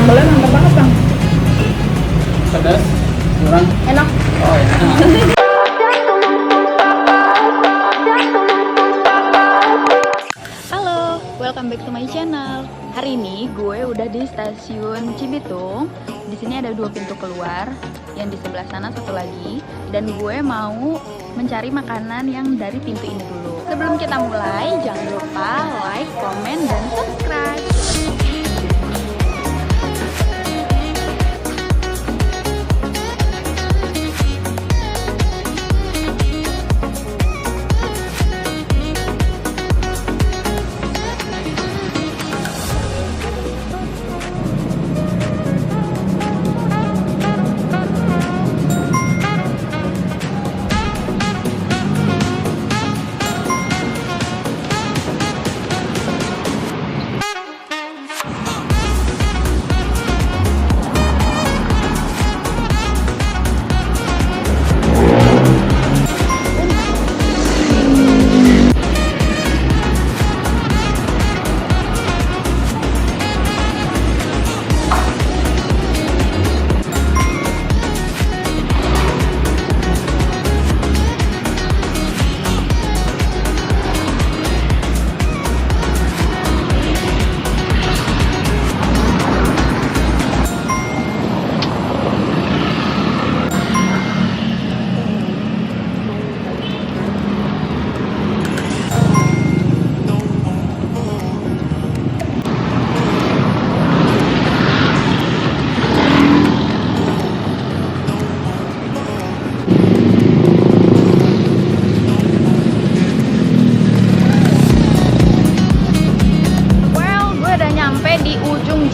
Sambalnya mantap banget bang. Pedas, kurang. Enak. Oh enak. Halo, welcome back to my channel. Hari ini gue udah di stasiun Cibitung. Di sini ada 2 pintu keluar, yang di sebelah sana satu lagi. Dan gue mau mencari makanan yang dari pintu ini dulu. Sebelum kita mulai, jangan lupa like, komen, dan subscribe.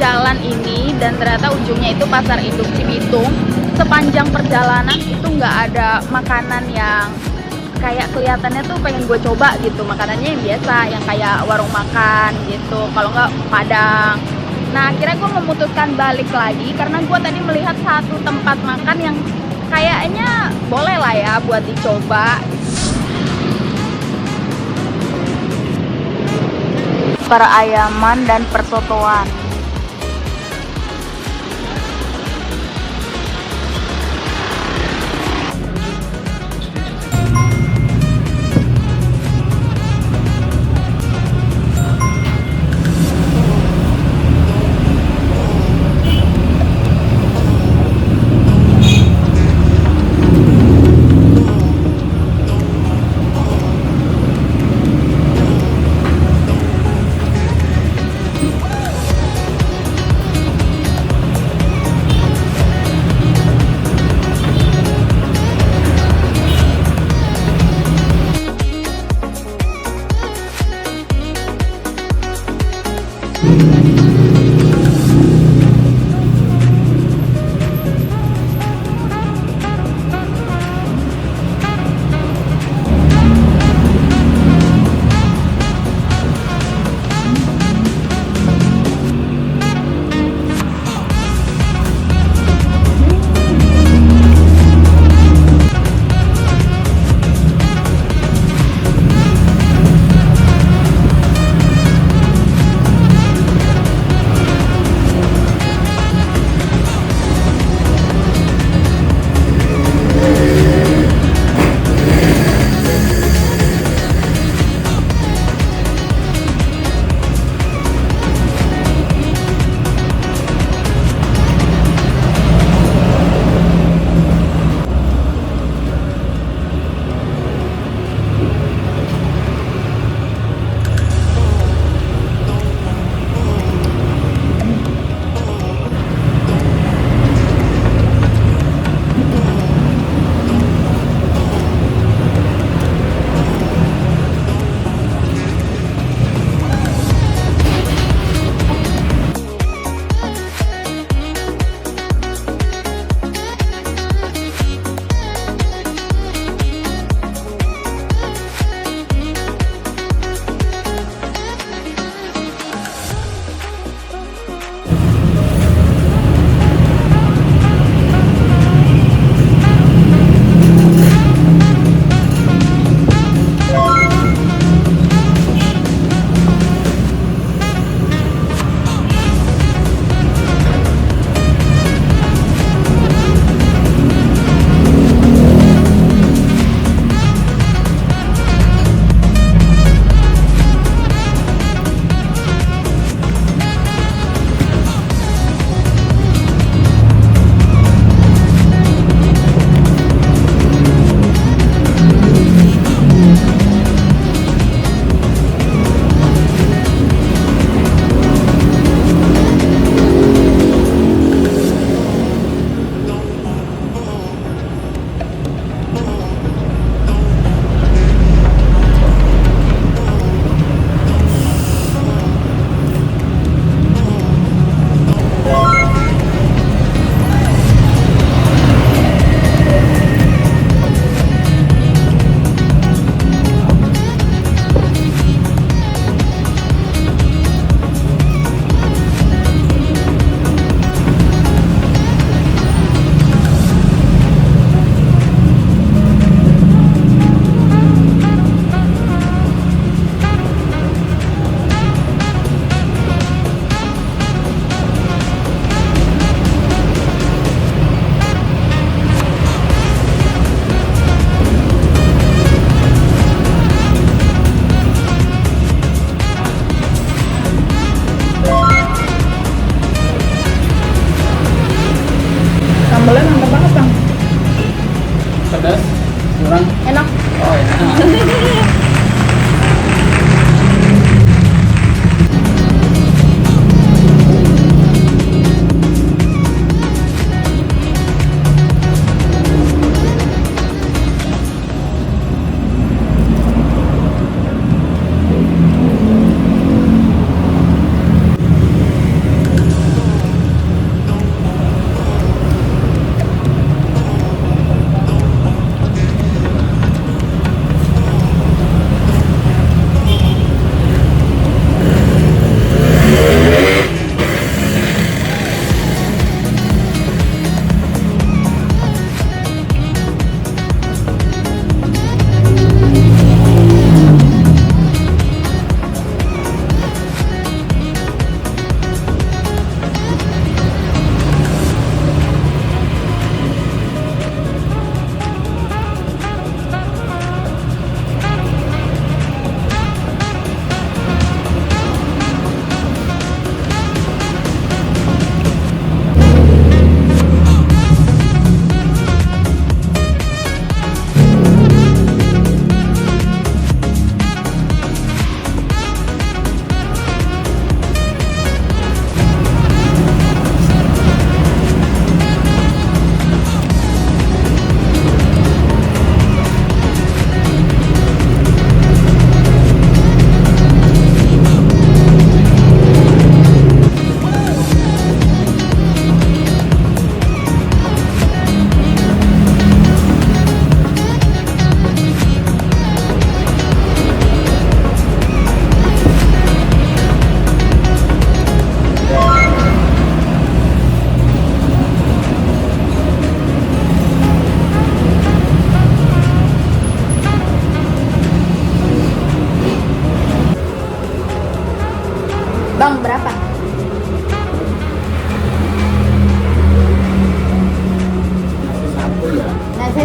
Jalan ini, dan ternyata ujungnya itu Pasar Induk Cibitung. Sepanjang perjalanan itu nggak ada makanan yang kayak kelihatannya tuh pengen gue coba gitu. Makanannya yang biasa, yang kayak warung makan gitu, kalau nggak Padang. Nah akhirnya gue memutuskan balik lagi karena gue tadi melihat satu tempat makan yang kayaknya boleh lah ya buat dicoba. Perayaman dan persotoan.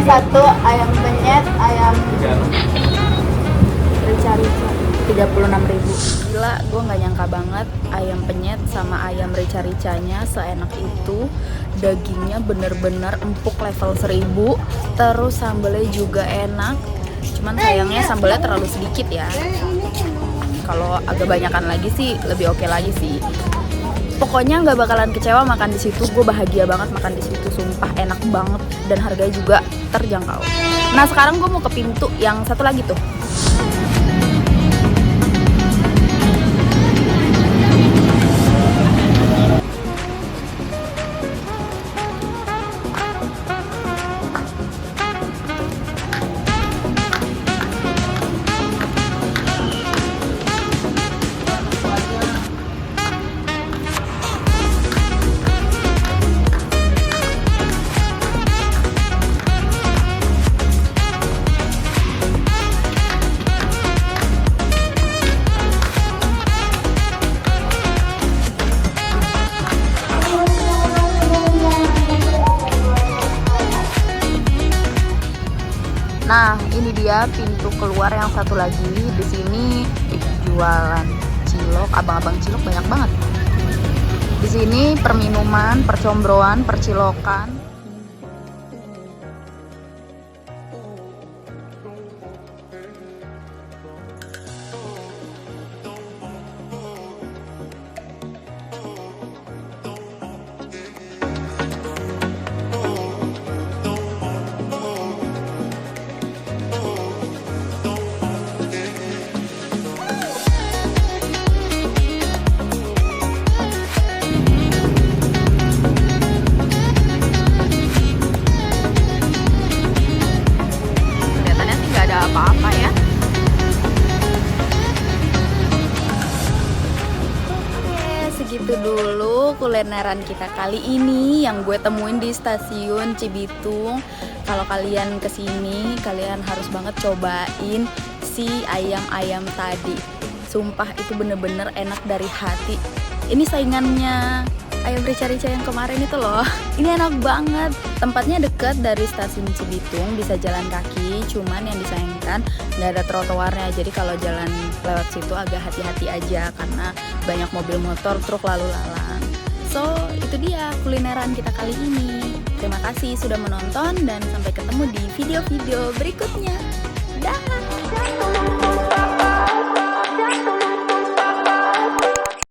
satu ayam penyet, ayam rica-rica 36.000. Gila, gue nggak nyangka banget ayam penyet sama ayam rica-ricanya seenak itu. Dagingnya bener-bener empuk level 1000. Terus sambelnya juga enak. Cuman sayangnya sambelnya terlalu sedikit ya. Kalau agak banyakan lagi sih lebih oke lagi sih. Pokoknya nggak bakalan kecewa makan di situ. Gue bahagia banget makan di situ, sumpah enak banget dan harganya juga terjangkau. Nah sekarang gue mau ke pintu yang satu lagi tuh. Nah, ini dia pintu keluar yang satu lagi. Di sini jualan cilok, abang-abang cilok banyak banget. Di sini perminuman, percombroan, percilokan. Apa-apa ya. Oke, segitu dulu kulineran kita kali ini yang gue temuin di stasiun Cibitung. Kalau kalian kesini, kalian harus banget cobain si ayam-ayam tadi. Sumpah itu bener-bener enak dari hati. Ini saingannya ayam rica-rica yang kemarin itu loh. Ini enak banget. Tempatnya deket dari stasiun Cibitung, bisa jalan kaki. Cuman yang disayangkan nggak ada trotoarnya. Jadi kalau jalan lewat situ agak hati-hati aja karena banyak mobil motor, truk lalu lalang. So itu dia kulineran kita kali ini. Terima kasih sudah menonton dan sampai ketemu di video-video berikutnya. Dah.